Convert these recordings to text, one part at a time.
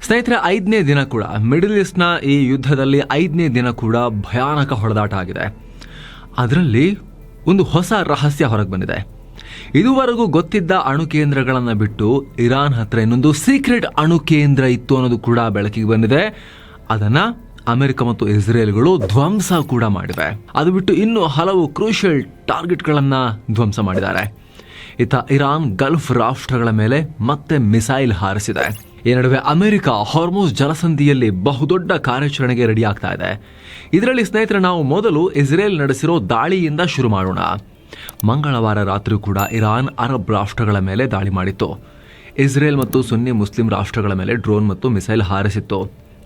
ಸ್ನೇಹಿತರೆ, 5ನೇ ದಿನ ಕೂಡ ಮಿಡಲ್ ಈಸ್ಟ್ನ ಈ ಯುದ್ಧದಲ್ಲಿ 5ನೇ ದಿನ ಕೂಡ ಭಯಾನಕ ಹೊಡೆದಾಟ ಆಗಿದೆ. ಅದರಲ್ಲಿ ಒಂದು ಹೊಸ ರಹಸ್ಯ ಹೊರಗೆ ಬಂದಿದೆ. ಇದುವರೆಗೂ ಗೊತ್ತಿದ್ದ ಅಣು ಕೇಂದ್ರಗಳನ್ನು ಬಿಟ್ಟು ಇರಾನ್ ಹತ್ರ ಇನ್ನೊಂದು ಸೀಕ್ರೆಟ್ ಅಣು ಕೇಂದ್ರ ಇತ್ತು ಅನ್ನೋದು ಕೂಡ ಬೆಳಕಿಗೆ ಬಂದಿದೆ. ಅದನ್ನ ಅಮೆರಿಕ ಮತ್ತು ಇಸ್ರೇಲ್ಗಳು ಧ್ವಂಸ ಕೂಡ ಮಾಡಿವೆ. ಅದು ಬಿಟ್ಟು ಇನ್ನೂ ಹಲವು ಕ್ರೂಷಿಯಲ್ ಟಾರ್ಗೆಟ್ಗಳನ್ನು ಧ್ವಂಸ ಮಾಡಿದ್ದಾರೆ. ಇತ್ತ ಇರಾನ್ ಗಲ್ಫ್ ರಾಷ್ಟ್ರಗಳ ಮೇಲೆ ಮತ್ತೆ ಮಿಸೈಲ್ ಹಾರಿಸಿದೆ. ಈ ನಡುವೆ ಅಮೆರಿಕ ಹಾರ್ಮುಜ್ ಜಲಸಂಧಿಯಲ್ಲಿ ಬಹುದೊಡ್ಡ ಕಾರ್ಯಾಚರಣೆಗೆ ರೆಡಿ ಆಗ್ತಾ ಇದೆ. ಇದರಲ್ಲಿ ಸ್ನೇಹಿತರೆ, ನಾವು ಮೊದಲು ಇಸ್ರೇಲ್ ನಡೆಸಿರೋ ದಾಳಿಯಿಂದ ಶುರು ಮಾಡೋಣ. ಮಂಗಳವಾರ ರಾತ್ರಿ ಕೂಡ ಇರಾನ್ ಅರಬ್ ರಾಷ್ಟ್ರಗಳ ಮೇಲೆ ದಾಳಿ ಮಾಡಿತ್ತು. ಇಸ್ರೇಲ್ ಮತ್ತು ಸುನ್ನಿ ಮುಸ್ಲಿಂ ರಾಷ್ಟ್ರಗಳ ಮೇಲೆ ಡ್ರೋನ್ ಮತ್ತು ಮಿಸೈಲ್ ಹಾರಿಸಿತ್ತು.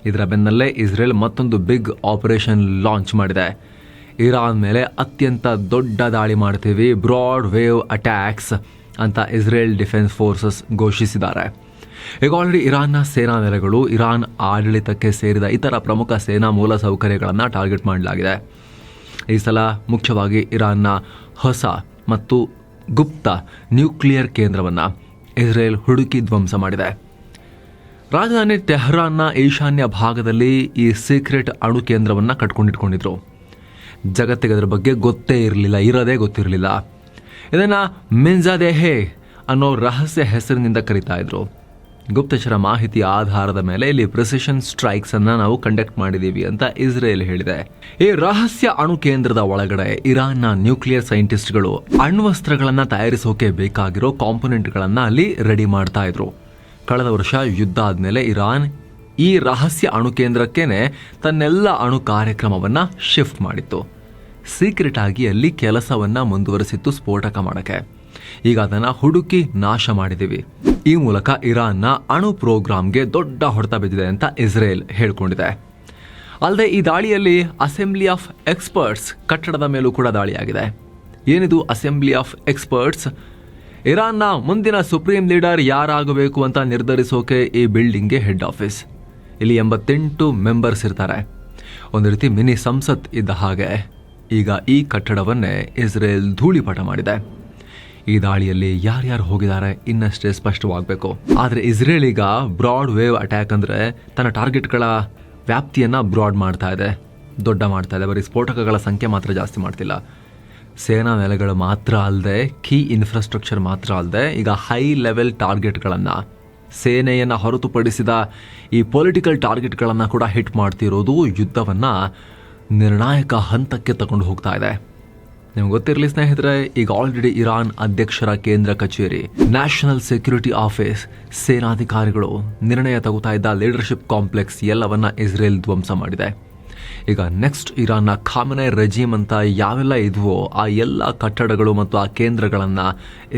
ಇದರ ಬೆನ್ನಲ್ಲೇ ಇಸ್ರೇಲ್ ಮತ್ತೊಂದು ಬಿಗ್ ಆಪರೇಷನ್ ಲಾಂಚ್ ಮಾಡಿದೆ. ಇರಾನ್ ಮೇಲೆ ಅತ್ಯಂತ ದೊಡ್ಡ ದಾಳಿ ಮಾಡ್ತೀವಿ, ಬ್ರಾಡ್ ವೇವ್ ಅಟ್ಯಾಕ್ಸ್ ಅಂತ ಇಸ್ರೇಲ್ ಡಿಫೆನ್ಸ್ ಫೋರ್ಸಸ್ ಘೋಷಿಸಿದ್ದಾರೆ. ಈಗ ಆಲ್ರೆಡಿ ಇರಾನ್ನ ಸೇನಾ ನೆಲೆಗಳು, ಇರಾನ್ ಆಡಳಿತಕ್ಕೆ ಸೇರಿದ ಇತರ ಪ್ರಮುಖ ಸೇನಾ ಮೂಲ ಸೌಕರ್ಯಗಳನ್ನು ಟಾರ್ಗೆಟ್ ಮಾಡಲಾಗಿದೆ. ಈ ಸಲ ಮುಖ್ಯವಾಗಿ ಇರಾನ್ನ ಹೊಸ ಮತ್ತು ಗುಪ್ತ ನ್ಯೂಕ್ಲಿಯರ್ ಕೇಂದ್ರವನ್ನು ಇಸ್ರೇಲ್ ಹುಡುಕಿ ಧ್ವಂಸ ಮಾಡಿದೆ. ರಾಜಧಾನಿ ಟೆಹರಾನ್ನ ಈಶಾನ್ಯ ಭಾಗದಲ್ಲಿ ಈ ಸೀಕ್ರೆಟ್ ಅಣು ಕೇಂದ್ರವನ್ನು ಕಟ್ಕೊಂಡಿಟ್ಕೊಂಡಿದ್ರು. ಜಗತ್ತಿಗೆ ಅದರ ಬಗ್ಗೆ ಇರೋದೇ ಗೊತ್ತಿರಲಿಲ್ಲ. ಇದನ್ನು ಮಿನ್ಜಾದೆಹೆ ಅನ್ನೋ ರಹಸ್ಯ ಹೆಸರಿನಿಂದ ಕರೀತಾ ಇದ್ರು. ಗುಪ್ತಚರ ಮಾಹಿತಿ ಆಧಾರದ ಮೇಲೆ ಇಲ್ಲಿ ಪ್ರಿಸಿಷನ್ ಸ್ಟ್ರೈಕ್ಸ್ ಅನ್ನ ನಾವು ಕಂಡಕ್ಟ್ ಮಾಡಿದೀವಿ ಅಂತ ಇಸ್ರೇಲ್ ಹೇಳಿದೆ. ಈ ರಹಸ್ಯ ಅಣು ಕೇಂದ್ರದ ಒಳಗಡೆ ಇರಾನ್ನ ನ್ಯೂಕ್ಲಿಯರ್ ಸೈಂಟಿಸ್ಟ್ಗಳು ಅಣ್ವಸ್ತ್ರಗಳನ್ನ ತಯಾರಿಸೋಕೆ ಬೇಕಾಗಿರೋ ಕಾಂಪೊನೆಂಟ್ಗಳನ್ನ ಅಲ್ಲಿ ರೆಡಿ ಮಾಡ್ತಾ ಇದ್ರು. ಕಳೆದ ವರ್ಷ ಯುದ್ಧ ಆದ್ಮೇಲೆ ಇರಾನ್ ಈ ರಹಸ್ಯ ಅಣು ಕೇಂದ್ರಕ್ಕೇನೆ ತನ್ನೆಲ್ಲ ಅಣು ಕಾರ್ಯಕ್ರಮವನ್ನ ಶಿಫ್ಟ್ ಮಾಡಿತ್ತು. ಸೀಕ್ರೆಟ್ ಆಗಿ ಅಲ್ಲಿ ಕೆಲಸವನ್ನ ಮುಂದುವರಿಸಿತ್ತು ಸ್ಫೋಟಕ ಮಾಡಕ್ಕೆ. ಈಗ ಅದನ್ನ ಹುಡುಕಿ ನಾಶ ಮಾಡಿದೀವಿ. ಈ ಮೂಲಕ ಇರಾನ್ನ ಅಣು ಪ್ರೋಗ್ರಾಂಗೆ ದೊಡ್ಡ ಹೊಡೆತ ಬಿದ್ದಿದೆ ಅಂತ ಇಸ್ರೇಲ್ ಹೇಳ್ಕೊಂಡಿದೆ. ಅಲ್ಲದೆ ಈ ದಾಳಿಯಲ್ಲಿ ಅಸೆಂಬ್ಲಿ ಆಫ್ ಎಕ್ಸ್ಪರ್ಟ್ಸ್ ಕಟ್ಟಡದ ಮೇಲೂ ಕೂಡ ದಾಳಿಯಾಗಿದೆ. ಏನಿದು ಅಸೆಂಬ್ಲಿ ಆಫ್ ಎಕ್ಸ್ಪರ್ಟ್ಸ್? ಇರಾನ್ನ ಮುಂದಿನ ಸುಪ್ರೀಂ ಲೀಡರ್ ಯಾರಾಗಬೇಕು ಅಂತ ನಿರ್ಧರಿಸೋಕೆ ಈ ಬಿಲ್ಡಿಂಗ್ಗೆ ಹೆಡ್ ಆಫೀಸ್. ಇಲ್ಲಿ 88 ಮೆಂಬರ್ಸ್ ಇರ್ತಾರೆ. ಒಂದು ರೀತಿ ಮಿನಿ ಸಂಸತ್ ಇದ್ದ ಹಾಗೆ. ಈಗ ಈ ಕಟ್ಟಡವನ್ನೇ ಇಸ್ರೇಲ್ ಧೂಳಿಪಟ ಮಾಡಿದೆ. ಈ ದಾಳಿಯಲ್ಲಿ ಯಾರ್ಯಾರು ಹೋಗಿದ್ದಾರೆ ಇನ್ನಷ್ಟೇ ಸ್ಪಷ್ಟವಾಗಬೇಕು. ಆದರೆ ಇಸ್ರೇಲ್ ಈಗ ಬ್ರಾಡ್ ವೇವ್ ಅಟ್ಯಾಕ್ ಅಂದರೆ ತನ್ನ ಟಾರ್ಗೆಟ್ಗಳ ವ್ಯಾಪ್ತಿಯನ್ನು ಬ್ರಾಡ್ ಮಾಡ್ತಾ ಇದೆ, ದೊಡ್ಡ ಮಾಡ್ತಾ ಇದೆ. ಬರೀ ಸ್ಫೋಟಕಗಳ ಸಂಖ್ಯೆ ಮಾತ್ರ ಜಾಸ್ತಿ ಮಾಡ್ತಿಲ್ಲ. ಸೇನಾ ನೆಲೆಗಳು ಮಾತ್ರ ಅಲ್ಲದೆ, ಕೀ ಇನ್ಫ್ರಾಸ್ಟ್ರಕ್ಚರ್ ಮಾತ್ರ ಅಲ್ಲದೆ, ಈಗ ಹೈ ಲೆವೆಲ್ ಟಾರ್ಗೆಟ್ಗಳನ್ನು, ಸೇನೆಯನ್ನು ಹೊರತುಪಡಿಸಿದ ಈ ಪೊಲಿಟಿಕಲ್ ಟಾರ್ಗೆಟ್ಗಳನ್ನು ಕೂಡ ಹಿಟ್ ಮಾಡ್ತಿರೋದು ಯುದ್ಧವನ್ನು ನಿರ್ಣಾಯಕ ಹಂತಕ್ಕೆ ತಗೊಂಡು ಹೋಗ್ತಾ ಇದೆ. ನಿಮ್ಗೆ ಗೊತ್ತಿರಲಿ ಸ್ನೇಹಿತರೆ, ಈಗ ಆಲ್ರೆಡಿ ಇರಾನ್ ಅಧ್ಯಕ್ಷರ ಕೇಂದ್ರ ಕಚೇರಿ, ನ್ಯಾಷನಲ್ ಸೆಕ್ಯೂರಿಟಿ ಆಫೀಸ್, ಸೇನಾಧಿಕಾರಿಗಳು ನಿರ್ಣಯ ತಗೋತಾ ಇದ್ದ ಲೀಡರ್ಶಿಪ್ ಕಾಂಪ್ಲೆಕ್ಸ್ ಎಲ್ಲವನ್ನ ಇಸ್ರೇಲ್ ಧ್ವಂಸ ಮಾಡಿದೆ. ಈಗ ನೆಕ್ಸ್ಟ್ ಇರಾನ್ನ ಖಾಮೆನೈ ರೆಜಿಮ್ ಅಂತ ಯಾವೆಲ್ಲ ಇದ್ವೋ ಆ ಎಲ್ಲ ಕಟ್ಟಡಗಳು ಮತ್ತು ಆ ಕೇಂದ್ರಗಳನ್ನ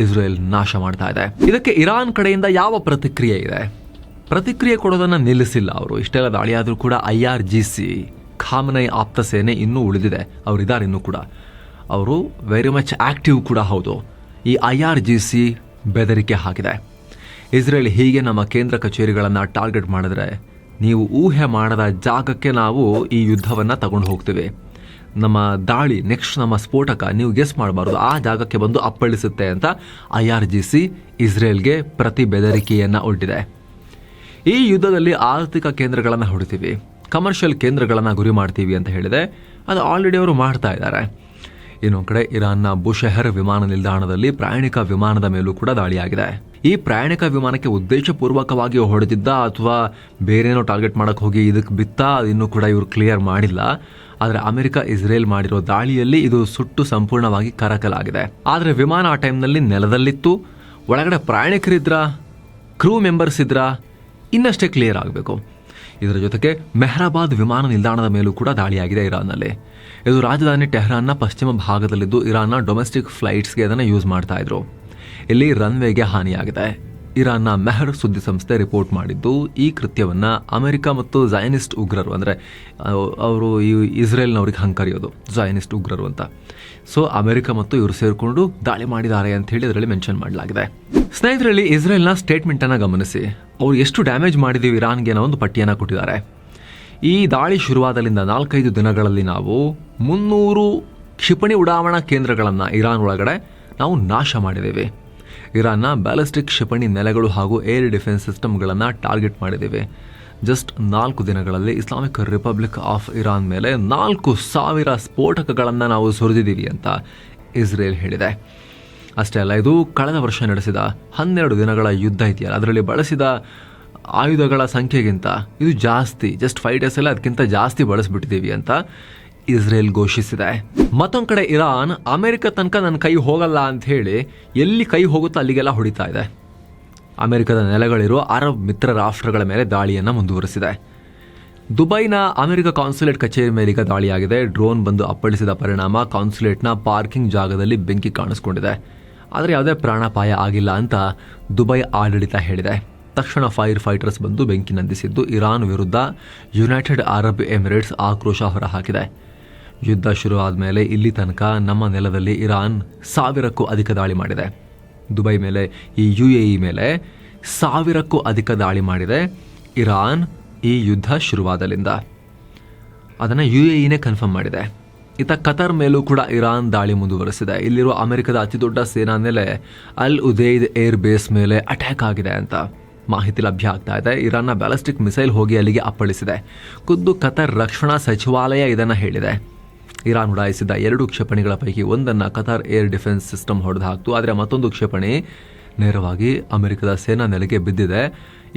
ಇಸ್ರೇಲ್ ನಾಶ ಮಾಡ್ತಾ ಇದೆ. ಇದಕ್ಕೆ ಇರಾನ್ ಕಡೆಯಿಂದ ಯಾವ ಪ್ರತಿಕ್ರಿಯೆ ಇದೆ? ಪ್ರತಿಕ್ರಿಯೆ ಕೊಡೋದನ್ನ ನಿಲ್ಲಿಸಿಲ್ಲ ಅವರು. ಇಷ್ಟೆಲ್ಲ ದಾಳಿ ಆದರೂ ಕೂಡ IRGC, ಖಾಮೆನೈ ಆಪ್ತ ಸೇನೆ ಇನ್ನೂ ಉಳಿದಿದೆ, ಅವರಿದ್ದಾರೆ ಇನ್ನೂ ಕೂಡ. ಅವರು ವೆರಿ ಮಚ್ ಆಕ್ಟಿವ್ ಕೂಡ ಹೌದು. ಈ IRGC ಬೆದರಿಕೆ ಹಾಕಿದೆ. ಇಸ್ರೇಲ್ ಹೀಗೆ ನಮ್ಮ ಕೇಂದ್ರ ಕಚೇರಿಗಳನ್ನು ಟಾರ್ಗೆಟ್ ಮಾಡಿದ್ರೆ ನೀವು ಊಹೆ ಮಾಡದ ಜಾಗಕ್ಕೆ ನಾವು ಈ ಯುದ್ಧವನ್ನು ತಗೊಂಡು ಹೋಗ್ತೀವಿ. ನಮ್ಮ ದಾಳಿ, ನೆಕ್ಸ್ಟ್ ನಮ್ಮ ಸ್ಫೋಟಕ ನೀವು ಗೆಸ್ ಮಾಡಬಾರ್ದು, ಆ ಜಾಗಕ್ಕೆ ಬಂದು ಅಪ್ಪಳಿಸುತ್ತೆ ಅಂತ IRGC ಇಸ್ರೇಲ್ಗೆ ಪ್ರತಿ ಬೆದರಿಕೆಯನ್ನು ಒಡ್ಡಿದೆ. ಈ ಯುದ್ಧದಲ್ಲಿ ಆರ್ಥಿಕ ಕೇಂದ್ರಗಳನ್ನು ಹೊಡಿತೀವಿ, ಕಮರ್ಷಿಯಲ್ ಕೇಂದ್ರಗಳನ್ನು ಗುರಿ ಮಾಡ್ತೀವಿ ಅಂತ ಹೇಳಿದೆ. ಅದು ಆಲ್ರೆಡಿ ಅವರು ಮಾಡ್ತಾ ಇದ್ದಾರೆ. ಇನ್ನೊಂದು ಕಡೆ ಇರಾನ್ನ ಬುಷೆಹರ್ ವಿಮಾನ ನಿಲ್ದಾಣದಲ್ಲಿ ಪ್ರಯಾಣಿಕ ವಿಮಾನದ ಮೇಲೂ ಕೂಡ ದಾಳಿಯಾಗಿದೆ. ಈ ಪ್ರಯಾಣಿಕ ವಿಮಾನಕ್ಕೆ ಉದ್ದೇಶಪೂರ್ವಕವಾಗಿ ಹೊಡೆದಿದ್ದ ಅಥವಾ ಬೇರೇನೋ ಟಾರ್ಗೆಟ್ ಮಾಡಕ್ಕೆ ಹೋಗಿ ಇದಕ್ಕೆ ಬಿತ್ತ, ಇನ್ನೂ ಕೂಡ ಇವರು ಕ್ಲಿಯರ್ ಮಾಡಿಲ್ಲ. ಆದರೆ ಅಮೆರಿಕ ಇಸ್ರೇಲ್ ಮಾಡಿರೋ ದಾಳಿಯಲ್ಲಿ ಇದು ಸುಟ್ಟು ಸಂಪೂರ್ಣವಾಗಿ ಕರಕಲಾಗಿದೆ. ಆದರೆ ವಿಮಾನ ಆ ಟೈಮ್ನಲ್ಲಿ ನೆಲದಲ್ಲಿತ್ತು. ಒಳಗಡೆ ಪ್ರಯಾಣಿಕರಿದ್ರ, ಕ್ರೂ ಮೆಂಬರ್ಸ್ ಇದ್ರ, ಇನ್ನಷ್ಟೇ ಕ್ಲಿಯರ್ ಆಗಬೇಕು. ಇದರ ಜೊತೆಗೆ ಮೆಹರಾಬಾದ್ ವಿಮಾನ ನಿಲ್ದಾಣದ ಮೇಲೂ ಕೂಡ ದಾಳಿಯಾಗಿದೆ ಇರಾನ್ನಲ್ಲಿ. ಇದು ರಾಜಧಾನಿ ಟೆಹರಾನ್ನ ಪಶ್ಚಿಮ ಭಾಗದಲ್ಲಿದ್ದು ಇರಾನ್ನ ಡೊಮೆಸ್ಟಿಕ್ ಫ್ಲೈಟ್ಸ್ಗೆ ಅದನ್ನು ಯೂಸ್ ಮಾಡ್ತಾ ಇದ್ರು. ಇಲ್ಲಿ ರನ್ವೇಗೆ ಹಾನಿಯಾಗಿದೆ. ಇರಾನ್ನ ಮೆಹರ್ ಸುದ್ದಿ ಸಂಸ್ಥೆ ರಿಪೋರ್ಟ್ ಮಾಡಿದ್ದು ಈ ಕೃತ್ಯವನ್ನು ಅಮೆರಿಕ ಮತ್ತು ಝಾಯನಿಸ್ಟ್ ಉಗ್ರರು, ಅಂದರೆ ಅವರು ಈ ಇಸ್ರೇಲ್ನವ್ರಿಗೆ ಹಂಕರಿಯೋದು ಝಾಯನಿಸ್ಟ್ ಉಗ್ರರು ಅಂತ. ಸೊ ಅಮೆರಿಕ ಮತ್ತು ಇವರು ಸೇರಿಕೊಂಡು ದಾಳಿ ಮಾಡಿದ್ದಾರೆ ಅಂತ ಹೇಳಿ ಇದರಲ್ಲಿ ಮೆನ್ಷನ್ ಮಾಡಲಾಗಿದೆ. ಸ್ನೇಹಿತರಲ್ಲಿ ಇಸ್ರೇಲ್ನ ಸ್ಟೇಟ್ಮೆಂಟನ್ನು ಗಮನಿಸಿ. ಅವ್ರು ಎಷ್ಟು ಡ್ಯಾಮೇಜ್ ಮಾಡಿದ್ದೀವಿ ಇರಾನ್ಗೆ ಅನ್ನೋ ಒಂದು ಪಟ್ಟಿಯನ್ನು ಕೊಟ್ಟಿದ್ದಾರೆ. ಈ ದಾಳಿ ಶುರುವಾದಲ್ಲಿಂದ 4-5 ದಿನಗಳಲ್ಲಿ ನಾವು 300 ಕ್ಷಿಪಣಿ ಉಡಾವಣಾ ಕೇಂದ್ರಗಳನ್ನು ಇರಾನ್ ಒಳಗಡೆ ನಾವು ನಾಶ ಮಾಡಿದ್ದೇವೆ. ಇರಾನ್ನ ಬ್ಯಾಲಿಸ್ಟಿಕ್ ಕ್ಷಿಪಣಿ ನೆಲೆಗಳು ಹಾಗೂ ಏರ್ ಡಿಫೆನ್ಸ್ ಸಿಸ್ಟಮ್ಗಳನ್ನು ಟಾರ್ಗೆಟ್ ಮಾಡಿದ್ದೇವೆ. ಜಸ್ಟ್ 4 ದಿನಗಳಲ್ಲಿ ಇಸ್ಲಾಮಿಕ್ ರಿಪಬ್ಲಿಕ್ ಆಫ್ ಇರಾನ್ ಮೇಲೆ 4,000 ಸ್ಫೋಟಕಗಳನ್ನು ನಾವು ಸುರಿದಿದ್ದೀವಿ ಅಂತ ಇಸ್ರೇಲ್ ಹೇಳಿದೆ. ಅಷ್ಟೇ ಅಲ್ಲ, ಇದು ಕಳೆದ ವರ್ಷ ನಡೆಸಿದ 12 ದಿನಗಳ ಯುದ್ಧ ಇದೆಯಲ್ಲ, ಅದರಲ್ಲಿ ಬಳಸಿದ ಆಯುಧಗಳ ಸಂಖ್ಯೆಗಿಂತ ಇದು ಜಾಸ್ತಿ, ಜಸ್ಟ್ 5 days ಅಲ್ಲಿ ಅದಕ್ಕಿಂತ ಜಾಸ್ತಿ ಬಳಸಿಬಿಟ್ಟಿದ್ದೀವಿ ಅಂತ ಇಸ್ರೇಲ್ ಘೋಷಿಸಿದೆ. ಮತ್ತೊಂದು ಕಡೆ ಇರಾನ್ ಅಮೆರಿಕ ತನಕ ನನ್ನ ಕೈ ಹೋಗಲ್ಲ ಅಂತ ಹೇಳಿ ಎಲ್ಲಿ ಕೈ ಹೋಗುತ್ತೋ ಅಲ್ಲಿಗೆಲ್ಲ ಹೊಡಿತಾ ಇದೆ. ಅಮೆರಿಕದ ನೆಲೆಗಳಿರೋ ಅರಬ್ ಮಿತ್ರ ರಾಷ್ಟ್ರಗಳ ಮೇಲೆ ದಾಳಿಯನ್ನು ಮುಂದುವರಿಸಿದೆ. ದುಬೈನ ಅಮೆರಿಕ ಕಾನ್ಸುಲೇಟ್ ಕಚೇರಿ ಮೇಲೀಗ ದಾಳಿಯಾಗಿದೆ. ಡ್ರೋನ್ ಬಂದು ಅಪ್ಪಳಿಸಿದ ಪರಿಣಾಮ ಕಾನ್ಸುಲೇಟ್ನ ಪಾರ್ಕಿಂಗ್ ಜಾಗದಲ್ಲಿ ಬೆಂಕಿ ಕಾಣಿಸ್ಕೊಂಡಿದೆ. ಆದರೆ ಯಾವುದೇ ಪ್ರಾಣಾಪಾಯ ಆಗಿಲ್ಲ ಅಂತ ದುಬೈ ಆಡಳಿತ ಹೇಳಿದೆ. ತಕ್ಷಣ ಫೈರ್ ಫೈಟರ್ಸ್ ಬಂದು ಬೆಂಕಿ ನಂದಿಸಿದ್ದು ಇರಾನ್ ವಿರುದ್ಧ ಯುನೈಟೆಡ್ ಅರಬ್ ಎಮಿರೇಟ್ಸ್ ಆಕ್ರೋಶ ಹೊರಹಾಕಿದೆ. ಯುದ್ಧ ಶುರು ಆದಮೇಲೆ ಇಲ್ಲಿ ತನಕ ನಮ್ಮ ನೆಲದಲ್ಲಿ ಇರಾನ್ 1000ಕ್ಕೂ ಅಧಿಕ ದಾಳಿ ಮಾಡಿದೆ. ದುಬೈ ಮೇಲೆ, ಈ UAE ಮೇಲೆ 1000ಕ್ಕೂ ಅಧಿಕ ದಾಳಿ ಮಾಡಿದೆ ಇರಾನ್ ಈ ಯುದ್ಧ ಶುರುವಾದಲ್ಲಿಂದ. ಅದನ್ನು UAEನೇ ಕನ್ಫರ್ಮ್ ಮಾಡಿದೆ. ಇತ್ತ ಕತರ್ ಮೇಲೂ ಕೂಡ ಇರಾನ್ ದಾಳಿ ಮುಂದುವರೆಸಿದೆ. ಇಲ್ಲಿರುವ ಅಮೆರಿಕದ ಅತಿದೊಡ್ಡ ಸೇನಾ ನೆಲೆ ಅಲ್ ಉದೈದ್ ಏರ್ ಬೇಸ್ ಮೇಲೆ ಅಟ್ಯಾಕ್ ಆಗಿದೆ ಅಂತ ಮಾಹಿತಿ ಲಭ್ಯ ಆಗ್ತಾ ಇದೆ. ಇರಾನ್ನ ಬ್ಯಾಲಿಸ್ಟಿಕ್ ಮಿಸೈಲ್ ಹೋಗಿ ಅಲ್ಲಿಗೆ ಅಪ್ಪಳಿಸಿದೆ. ಖುದ್ದು ಕತರ್ ರಕ್ಷಣಾ ಸಚಿವಾಲಯ ಇದನ್ನು ಹೇಳಿದೆ. ಇರಾನ್ ಉಡಾಯಿಸಿದ 2 ಕ್ಷಿಪಣಿಗಳ ಪೈಕಿ ಒಂದನ್ನು ಕತಾರ್ ಏರ್ ಡಿಫೆನ್ಸ್ ಸಿಸ್ಟಮ್ ಹೊಡೆದು ಹಾಕ್ತು. ಆದರೆ ಮತ್ತೊಂದು ಕ್ಷಿಪಣಿ ನೇರವಾಗಿ ಅಮೆರಿಕದ ಸೇನಾ ನೆಲೆಗೆ ಬಿದ್ದಿದೆ.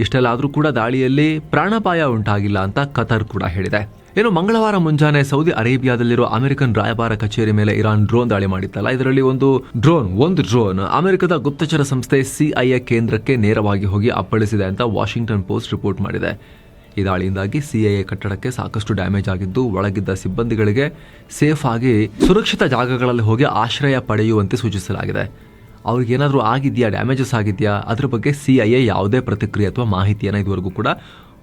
ಇಷ್ಟೆಲ್ಲ ಆದರೂ ಕೂಡ ದಾಳಿಯಲ್ಲಿ ಪ್ರಾಣಾಪಾಯ ಉಂಟಾಗಿಲ್ಲ ಅಂತ ಕತಾರ್ ಕೂಡ ಹೇಳಿದೆ. ಇನ್ನು ಮಂಗಳವಾರ ಮುಂಜಾನೆ ಸೌದಿ ಅರೇಬಿಯಾದಲ್ಲಿರುವ ಅಮೆರಿಕನ್ ರಾಯಭಾರ ಕಚೇರಿ ಮೇಲೆ ಇರಾನ್ ಡ್ರೋನ್ ದಾಳಿ ಮಾಡಿತ್ತಲ್ಲ, ಇದರಲ್ಲಿ ಒಂದು ಡ್ರೋನ್ ಅಮೆರಿಕದ ಗುಪ್ತಚರ ಸಂಸ್ಥೆ CIA ಕೇಂದ್ರಕ್ಕೆ ನೇರವಾಗಿ ಹೋಗಿ ಅಪ್ಪಳಿಸಿದೆ ಅಂತ ವಾಷಿಂಗ್ಟನ್ ಪೋಸ್ಟ್ ರಿಪೋರ್ಟ್ ಮಾಡಿದೆ. ಈ ದಾಳಿಯಿಂದಾಗಿ CIA ಕಟ್ಟಡಕ್ಕೆ ಸಾಕಷ್ಟು ಡ್ಯಾಮೇಜ್ ಆಗಿದ್ದು, ಒಳಗಿದ್ದ ಸಿಬ್ಬಂದಿಗಳಿಗೆ ಸೇಫ್ ಆಗಿ ಸುರಕ್ಷಿತ ಜಾಗಗಳಲ್ಲಿ ಹೋಗಿ ಆಶ್ರಯ ಪಡೆಯುವಂತೆ ಸೂಚಿಸಲಾಗಿದೆ. ಅವ್ರಿಗೇನಾದರೂ ಆಗಿದೆಯಾ, ಡ್ಯಾಮೇಜಸ್ ಆಗಿದೆಯಾ, ಅದ್ರ ಬಗ್ಗೆ CIA ಯಾವುದೇ ಪ್ರತಿಕ್ರಿಯೆ ಅಥವಾ ಮಾಹಿತಿಯನ್ನು ಇದುವರೆಗೂ ಕೂಡ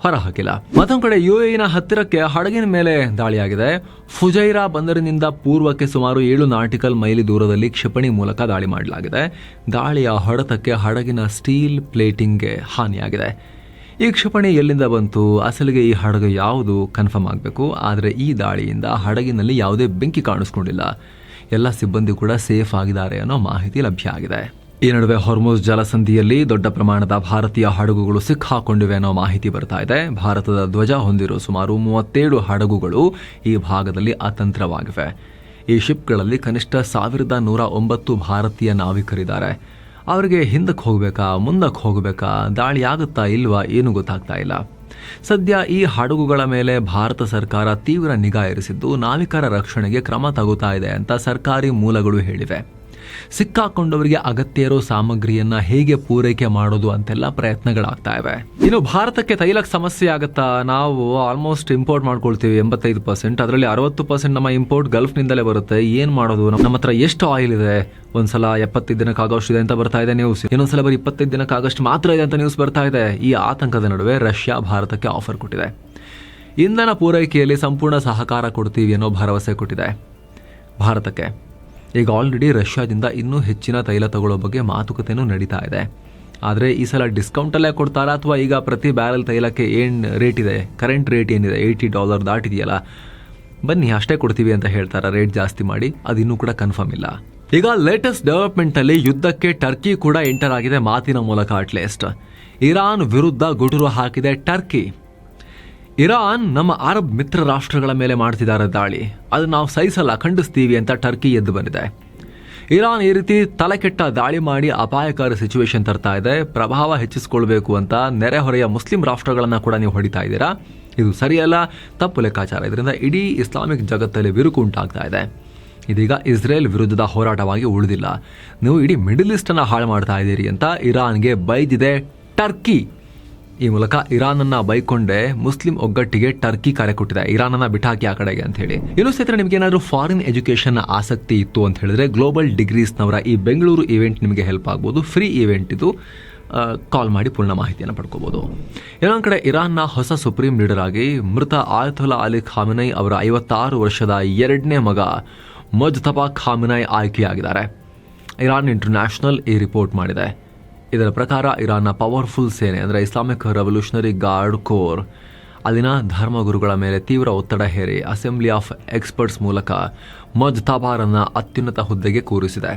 ಹೊರಹಾಕಿಲ್ಲ. ಮತ್ತೊಂದು ಕಡೆ UAEನ ಹತ್ತಿರಕ್ಕೆ ಹಡಗಿನ ಮೇಲೆ ದಾಳಿಯಾಗಿದೆ. ಫುಜೈರಾ ಬಂದರಿನಿಂದ ಪೂರ್ವಕ್ಕೆ ಸುಮಾರು 7 ನಾಟಿಕಲ್ ಮೈಲಿ ದೂರದಲ್ಲಿ ಕ್ಷಿಪಣಿ ಮೂಲಕ ದಾಳಿ ಮಾಡಲಾಗಿದೆ. ದಾಳಿಯ ಹೊಡೆತಕ್ಕೆ ಹಡಗಿನ ಸ್ಟೀಲ್ ಪ್ಲೇಟಿಂಗ್ಗೆ ಹಾನಿಯಾಗಿದೆ. ಈ ಕ್ಷಿಪಣಿ ಎಲ್ಲಿಂದ ಬಂತು, ಅಸಲಿಗೆ ಈ ಹಡಗು ಯಾವುದು ಕನ್ಫರ್ಮ್ ಆಗಬೇಕು. ಆದರೆ ಈ ದಾಳಿಯಿಂದ ಹಡಗಿನಲ್ಲಿ ಯಾವುದೇ ಬೆಂಕಿ ಕಾಣಿಸ್ಕೊಂಡಿಲ್ಲ. ಎಲ್ಲ ಸಿಬ್ಬಂದಿ ಕೂಡ ಸೇಫ್ ಆಗಿದ್ದಾರೆ ಅನ್ನೋ ಮಾಹಿತಿ ಲಭ್ಯ ಆಗಿದೆ. ಈ ನಡುವೆ ಹೊರ್ಮುಜ್ ಜಲಸಂಧಿಯಲ್ಲಿ ದೊಡ್ಡ ಪ್ರಮಾಣದ ಭಾರತೀಯ ಹಡಗುಗಳು ಸಿಕ್ಕಾಕೊಂಡಿವೆ ಅನ್ನೋ ಮಾಹಿತಿ ಬರ್ತಾ ಇದೆ. ಭಾರತದ ಧ್ವಜ ಹೊಂದಿರುವ ಸುಮಾರು 37 ಹಡಗುಗಳು ಈ ಭಾಗದಲ್ಲಿ ಅತಂತ್ರವಾಗಿವೆ. ಈ ಶಿಪ್ಗಳಲ್ಲಿ ಕನಿಷ್ಠ 1109 ಭಾರತೀಯ ನಾವಿಕರಿದ್ದಾರೆ. ಅವರಿಗೆ ಹಿಂದಕ್ಕೆ ಹೋಗಬೇಕಾ, ಮುಂದಕ್ಕೆ ಹೋಗಬೇಕಾ, ದಾಳಿ ಆಗುತ್ತಾ ಇಲ್ವಾ ಏನು ಗೊತ್ತಾಗ್ತಾ ಇಲ್ಲ. ಸದ್ಯ ಈ ಹಡಗುಗಳ ಮೇಲೆ ಭಾರತ ಸರ್ಕಾರ ತೀವ್ರ ನಿಗಾ ಇರಿಸಿದ್ದು ನಾವಿಕರ ರಕ್ಷಣೆಗೆ ಕ್ರಮ ತಗೋತಾ ಇದೆ ಅಂತ ಸರ್ಕಾರಿ ಮೂಲಗಳು ಹೇಳಿವೆ. ಸಿಕ್ಕಾಕೊಂಡವರಿಗೆ ಅಗತ್ಯ ಇರೋ ಸಾಮಗ್ರಿಯನ್ನ ಹೇಗೆ ಪೂರೈಕೆ ಮಾಡೋದು ಅಂತೆಲ್ಲ ಪ್ರಯತ್ನಗಳಾಗ್ತಾ ಇವೆ. ಇನ್ನು ಭಾರತಕ್ಕೆ ತೈಲಕ್ಕೆ ಸಮಸ್ಯೆ ಆಗುತ್ತಾ? ನಾವು ಆಲ್ಮೋಸ್ಟ್ ಇಂಪೋರ್ಟ್ ಮಾಡ್ಕೊಳ್ತೀವಿ 85%, ಅದರಲ್ಲಿ 60% ನಮ್ಮ ಇಂಪೋರ್ಟ್ ಗಲ್ಫ್ನಿಂದಲೇ ಬರುತ್ತೆ. ಏನ್ ಮಾಡೋದು? ನಮ್ಮ ಹತ್ರ ಎಷ್ಟು ಆಯಿಲ್ ಇದೆ? ಒಂದ್ಸಲ 75 ದಿನಕ್ಕಾಗೋಷ್ಟು ಇದೆ ಅಂತ ಬರ್ತಾ ಇದೆ ನ್ಯೂಸ್, ಇನ್ನೊಂದ್ಸಲ ಬರೀ 25 ದಿನಕ್ಕಾಗಷ್ಟು ಮಾತ್ರ ಇದೆ ಅಂತ ನ್ಯೂಸ್ ಬರ್ತಾ ಇದೆ. ಈ ಆತಂಕದ ನಡುವೆ ರಷ್ಯಾ ಭಾರತಕ್ಕೆ ಆಫರ್ ಕೊಟ್ಟಿದೆ. ಇಂಧನ ಪೂರೈಕೆಯಲ್ಲಿ ಸಂಪೂರ್ಣ ಸಹಕಾರ ಕೊಡ್ತೀವಿ ಅನ್ನೋ ಭರವಸೆ ಕೊಟ್ಟಿದೆ ಭಾರತಕ್ಕೆ. ಈಗ ಆಲ್ರೆಡಿ ರಷ್ಯಾದಿಂದ ಇನ್ನೂ ಹೆಚ್ಚಿನ ತೈಲ ತಗೊಳ್ಳೋ ಬಗ್ಗೆ ಮಾತುಕತೆನೂ ನಡೀತಾ ಇದೆ. ಆದರೆ ಈ ಸಲ ಡಿಸ್ಕೌಂಟಲ್ಲೇ ಕೊಡ್ತಾರಾ ಅಥವಾ ಈಗ ಪ್ರತಿ ಬ್ಯಾರಲ್ ತೈಲಕ್ಕೆ ಏನು ರೇಟ್ ಇದೆ, ಕರೆಂಟ್ ರೇಟ್ ಏನಿದೆ $80 ದಾಟಿದೆಯಲ್ಲ, ಬನ್ನಿ ಅಷ್ಟೇ ಕೊಡ್ತೀವಿ ಅಂತ ಹೇಳ್ತಾರ, ರೇಟ್ ಜಾಸ್ತಿ ಮಾಡಿ, ಅದಿನ್ನೂ ಕೂಡ ಕನ್ಫರ್ಮ್ ಇಲ್ಲ. ಈಗ ಲೇಟೆಸ್ಟ್ ಡೆವಲಪ್ಮೆಂಟಲ್ಲಿ ಯುದ್ಧಕ್ಕೆ ಟರ್ಕಿ ಕೂಡ ಎಂಟರ್ ಆಗಿದೆ ಮಾತಿನ ಮೂಲಕ. ಅಟ್ಲೀಸ್ಟ್ ಇರಾನ್ ವಿರುದ್ಧ ಗುಟುರು ಹಾಕಿದೆ ಟರ್ಕಿ. ಇರಾನ್ ನಮ್ಮ ಅರಬ್ ಮಿತ್ರ ರಾಷ್ಟ್ರಗಳ ಮೇಲೆ ಮಾಡ್ತಿದ್ದಾರೆ ದಾಳಿ, ಅದು ನಾವು ಸಹಿಸಲ್ಲ, ಖಂಡಿಸ್ತೀವಿ ಅಂತ ಟರ್ಕಿ ಎದ್ದು ಬಂದಿದೆ. ಇರಾನ್ ಈ ರೀತಿ ತಲೆಕೆಟ್ಟ ದಾಳಿ ಮಾಡಿ ಅಪಾಯಕಾರಿ ಸಿಚುವೇಶನ್ ತರ್ತಾ ಇದೆ. ಪ್ರಭಾವ ಹೆಚ್ಚಿಸಿಕೊಳ್ಬೇಕು ಅಂತ ನೆರೆಹೊರೆಯ ಮುಸ್ಲಿಂ ರಾಷ್ಟ್ರಗಳನ್ನು ಕೂಡ ನೀವು ಹೊಡಿತಾ ಇದ್ದೀರಾ. ಇದು ಸರಿಯಲ್ಲ, ತಪ್ಪು ಲೆಕ್ಕಾಚಾರ. ಇದರಿಂದ ಇಡೀ ಇಸ್ಲಾಮಿಕ್ ಜಗತ್ತಲ್ಲಿ ಬಿರುಕು ಉಂಟಾಗ್ತಾ ಇದೆ. ಇದೀಗ ಇಸ್ರೇಲ್ ವಿರುದ್ಧದ ಹೋರಾಟವಾಗಿ ಉಳಿದಿಲ್ಲ, ನೀವು ಇಡೀ ಮಿಡಲ್ ಈಸ್ಟನ್ನು ಹಾಳು ಮಾಡ್ತಾ ಇದ್ದೀರಿ ಅಂತ ಇರಾನ್ಗೆ ಬೈದಿದೆ ಟರ್ಕಿ. ಈ ಮೂಲಕ ಇರಾನನ್ನ ಬೈಕೊಂಡೆ ಮುಸ್ಲಿಂ ಒಗ್ಗಟ್ಟಿಗೆ ಟರ್ಕಿ ಕರೆ ಕೊಟ್ಟಿದೆ, ಇರಾನನ್ನ ಬಿಟ್ಟಾಕಿ ಆ ಕಡೆಗೆ ಅಂತ ಹೇಳಿ. ಇನ್ನು ಸ್ನೇಹಿತರೆ, ನಿಮ್ಗೆ ಏನಾದರೂ ಫಾರಿನ್ ಎಜುಕೇಶನ್ ಆಸಕ್ತಿ ಇತ್ತು ಅಂತ ಹೇಳಿದ್ರೆ ಗ್ಲೋಬಲ್ ಡಿಗ್ರೀಸ್ನವರ ಈ ಬೆಂಗಳೂರು ಇವೆಂಟ್ ನಿಮಗೆ ಹೆಲ್ಪ್ ಆಗ್ಬೋದು. ಫ್ರೀ ಇವೆಂಟ್ ಇದು, ಕಾಲ್ ಮಾಡಿ ಪೂರ್ಣ ಮಾಹಿತಿಯನ್ನು ಪಡ್ಕೋಬಹುದು. ಇನ್ನೊಂದು ಕಡೆ ಇರಾನ್ನ ಹೊಸ ಸುಪ್ರೀಂ ಲೀಡರ್ ಆಗಿ ಮೃತ ಆಯತುಲ್ಲಾ ಅಲಿ ಖಾಮೆನೈ ಅವರ 56 ವರ್ಷದ 2ನೇ ಮಗ ಮುಜ್ತಬಾ ಖಾಮೆನೈ ಆಯ್ಕೆಯಾಗಿದ್ದಾರೆ. ಇರಾನ್ ಇಂಟರ್ನ್ಯಾಷನಲ್ ಈ ರಿಪೋರ್ಟ್ ಮಾಡಿದೆ. ಇದರ ಪ್ರಕಾರ ಇರಾನ್ನ ಪವರ್ಫುಲ್ ಸೇನೆ ಅಂದರೆ ಇಸ್ಲಾಮಿಕ್ ರೆವಲ್ಯೂಷನರಿ ಗಾರ್ಡ್ ಕೋರ್ ಅಲ್ಲಿನ ಧರ್ಮಗುರುಗಳ ಮೇಲೆ ತೀವ್ರ ಒತ್ತಡ ಹೇರಿ ಅಸೆಂಬ್ಲಿ ಆಫ್ ಎಕ್ಸ್ಪರ್ಟ್ಸ್ ಮೂಲಕ ಮುಜ್ತಬಾರನ್ನ ಅತ್ಯುನ್ನತ ಹುದ್ದೆಗೆ ಕೂರಿಸಿದೆ.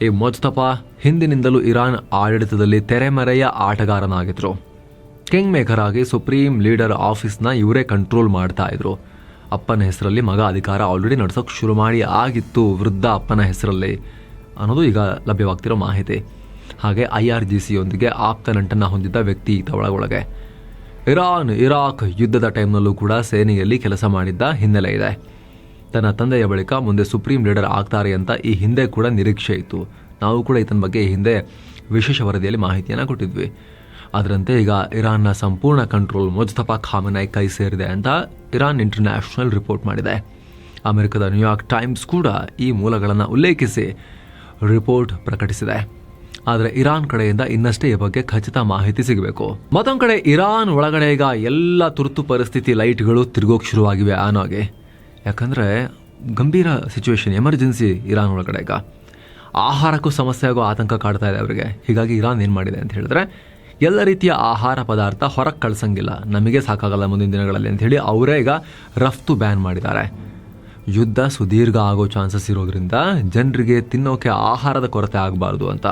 ಈ ಮುಜ್ತಬಾ ಹಿಂದಿನಿಂದಲೂ ಇರಾನ್ ಆಡಳಿತದಲ್ಲಿ ತೆರೆಮರೆಯ ಆಟಗಾರನಾಗಿದ್ರು. ಕಿಂಗ್ ಮೇಕರ್ ಆಗಿ ಸುಪ್ರೀಂ ಲೀಡರ್ ಆಫೀಸ್ನ ಇವರೇ ಕಂಟ್ರೋಲ್ ಮಾಡ್ತಾ ಇದ್ರು. ಅಪ್ಪನ ಹೆಸರಲ್ಲಿ ಮಗ ಅಧಿಕಾರ ಆಲ್ರೆಡಿ ನಡ್ಸೋಕೆ ಶುರು ಮಾಡಿ ಆಗಿತ್ತು ವೃದ್ಧ ಅಪ್ಪನ ಹೆಸರಲ್ಲಿ ಅನ್ನೋದು ಈಗ ಲಭ್ಯವಾಗ್ತಿರೋ ಮಾಹಿತಿ. ಹಾಗೆ IRGCಯೊಂದಿಗೆ ಆಪ್ತ ನಂಟನ್ನು ಹೊಂದಿದ್ದ ವ್ಯಕ್ತಿ ಈತ ಒಳಗೊಳಗೆ. ಇರಾನ್ ಇರಾಕ್ ಯುದ್ಧದ ಟೈಮ್ನಲ್ಲೂ ಕೂಡ ಸೇನೆಯಲ್ಲಿ ಕೆಲಸ ಮಾಡಿದ್ದ ಹಿನ್ನೆಲೆ ಇದೆ. ತನ್ನ ತಂದೆಯ ಬಳಿಕ ಮುಂದೆ ಸುಪ್ರೀಂ ಲೀಡರ್ ಆಗ್ತಾರೆ ಅಂತ ಈ ಹಿಂದೆ ಕೂಡ ನಿರೀಕ್ಷೆ ಇತ್ತು. ನಾವು ಕೂಡ ಈತನ ಬಗ್ಗೆ ಈ ಹಿಂದೆ ವಿಶೇಷ ವರದಿಯಲ್ಲಿ ಮಾಹಿತಿಯನ್ನು ಕೊಟ್ಟಿದ್ವಿ. ಅದರಂತೆ ಈಗ ಇರಾನ್ನ ಸಂಪೂರ್ಣ ಕಂಟ್ರೋಲ್ ಮುಜ್ತಫಾ ಖಾಮೆನೈ ಕೈ ಸೇರಿದೆ ಅಂತ ಇರಾನ್ ಇಂಟರ್ನ್ಯಾಷನಲ್ ರಿಪೋರ್ಟ್ ಮಾಡಿದೆ. ಅಮೆರಿಕದ ನ್ಯೂಯಾರ್ಕ್ ಟೈಮ್ಸ್ ಕೂಡ ಈ ಮೂಲಗಳನ್ನು ಉಲ್ಲೇಖಿಸಿ ರಿಪೋರ್ಟ್ ಪ್ರಕಟಿಸಿದೆ. ಆದರೆ ಇರಾನ್ ಕಡೆಯಿಂದ ಇನ್ನಷ್ಟೇ ಈ ಬಗ್ಗೆ ಖಚಿತ ಮಾಹಿತಿ ಸಿಗಬೇಕು. ಮತ್ತೊಂದು ಕಡೆ ಇರಾನ್ ಒಳಗಡೆ ಈಗ ಎಲ್ಲ ತುರ್ತು ಪರಿಸ್ಥಿತಿ ಲೈಟ್ಗಳು ತಿರುಗೋಕೆ ಶುರುವಾಗಿವೆ ಆನ್ ಆಗಿ. ಯಾಕಂದರೆ ಗಂಭೀರ ಸಿಚುವೇಶನ್, ಎಮರ್ಜೆನ್ಸಿ ಇರಾನ್ ಒಳಗಡೆ. ಈಗ ಆಹಾರಕ್ಕೂ ಸಮಸ್ಯೆ ಆಗೋ ಆತಂಕ ಕಾಡ್ತಾ ಇದೆ ಅವರಿಗೆ. ಹೀಗಾಗಿ ಇರಾನ್ ಏನು ಮಾಡಿದೆ ಅಂತ ಹೇಳಿದ್ರೆ, ಎಲ್ಲ ರೀತಿಯ ಆಹಾರ ಪದಾರ್ಥ ಹೊರಗೆ ಕಳ್ಸಂಗಿಲ್ಲ, ನಮಗೆ ಸಾಕಾಗಲ್ಲ ಮುಂದಿನ ದಿನಗಳಲ್ಲಿ ಅಂಥೇಳಿ ಅವರೇ ಈಗ ರಫ್ತು ಬ್ಯಾನ್ ಮಾಡಿದ್ದಾರೆ. ಯುದ್ಧ ಸುದೀರ್ಘ ಆಗೋ ಚಾನ್ಸಸ್ ಇರೋದ್ರಿಂದ ಜನರಿಗೆ ತಿನ್ನೋಕೆ ಆಹಾರದ ಕೊರತೆ ಆಗಬಾರ್ದು ಅಂತ.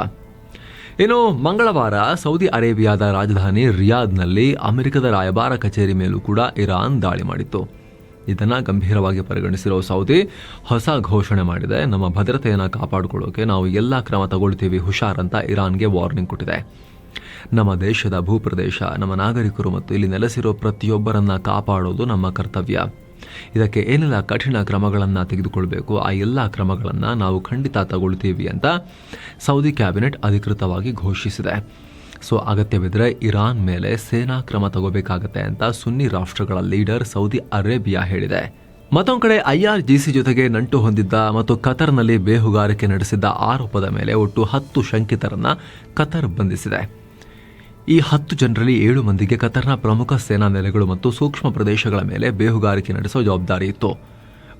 ಇನ್ನು ಮಂಗಳವಾರ ಸೌದಿ ಅರೇಬಿಯಾದ ರಾಜಧಾನಿ ರಿಯಾದ್ನಲ್ಲಿ ಅಮೆರಿಕದ ರಾಯಭಾರ ಕಚೇರಿ ಮೇಲೂ ಕೂಡ ಇರಾನ್ ದಾಳಿ ಮಾಡಿತ್ತು. ಇದನ್ನು ಗಂಭೀರವಾಗಿ ಪರಿಗಣಿಸಿರೋ ಸೌದಿ ಹೊಸ ಘೋಷಣೆ ಮಾಡಿದೆ. ನಮ್ಮ ಭದ್ರತೆಯನ್ನು ಕಾಪಾಡಿಕೊಳ್ಳೋಕೆ ನಾವು ಎಲ್ಲ ಕ್ರಮ ತಗೊಳ್ತೀವಿ, ಹುಷಾರ್ ಅಂತ ಇರಾನ್ಗೆ ವಾರ್ನಿಂಗ್ ಕೊಟ್ಟಿದೆ. ನಮ್ಮ ದೇಶದ ಭೂಪ್ರದೇಶ, ನಮ್ಮ ನಾಗರಿಕರು ಮತ್ತು ಇಲ್ಲಿ ನೆಲೆಸಿರೋ ಪ್ರತಿಯೊಬ್ಬರನ್ನ ಕಾಪಾಡೋದು ನಮ್ಮ ಕರ್ತವ್ಯ. ಇದಕ್ಕೆ ಏನೆಲ್ಲ ಕಠಿಣ ಕ್ರಮಗಳನ್ನು ತೆಗೆದುಕೊಳ್ಬೇಕು ಆ ಎಲ್ಲ ಕ್ರಮಗಳನ್ನು ನಾವು ಖಂಡಿತ ತಗೊಳ್ತೀವಿ ಅಂತ ಸೌದಿ ಕ್ಯಾಬಿನೆಟ್ ಅಧಿಕೃತವಾಗಿ ಘೋಷಿಸಿದೆ. ಸೊ ಅಗತ್ಯವಿದ್ರೆ ಇರಾನ್ ಮೇಲೆ ಸೇನಾ ಕ್ರಮ ತಗೋಬೇಕಾಗತ್ತೆ ಅಂತ ಸುನ್ನಿ ರಾಷ್ಟ್ರಗಳ ಲೀಡರ್ ಸೌದಿ ಅರೇಬಿಯಾ ಹೇಳಿದೆ. ಮತ್ತೊಂದು ಕಡೆ IRGC ಜೊತೆಗೆ ನಂಟು ಹೊಂದಿದ್ದ ಮತ್ತು ಕತರ್ನಲ್ಲಿ ಬೇಹುಗಾರಿಕೆ ನಡೆಸಿದ್ದ ಆರೋಪದ ಮೇಲೆ ಒಟ್ಟು 10 ಶಂಕಿತರನ್ನ ಕತರ್ ಬಂಧಿಸಿದೆ. ಈ 10 ಜನರಲ್ಲಿ 7 ಮಂದಿಗೆ ಕತರ್ನ ಪ್ರಮುಖ ಸೇನಾ ನೆಲೆಗಳು ಮತ್ತು ಸೂಕ್ಷ್ಮ ಪ್ರದೇಶಗಳ ಮೇಲೆ ಬೇಹುಗಾರಿಕೆ ನಡೆಸೋ ಜವಾಬ್ದಾರಿ ಇತ್ತು.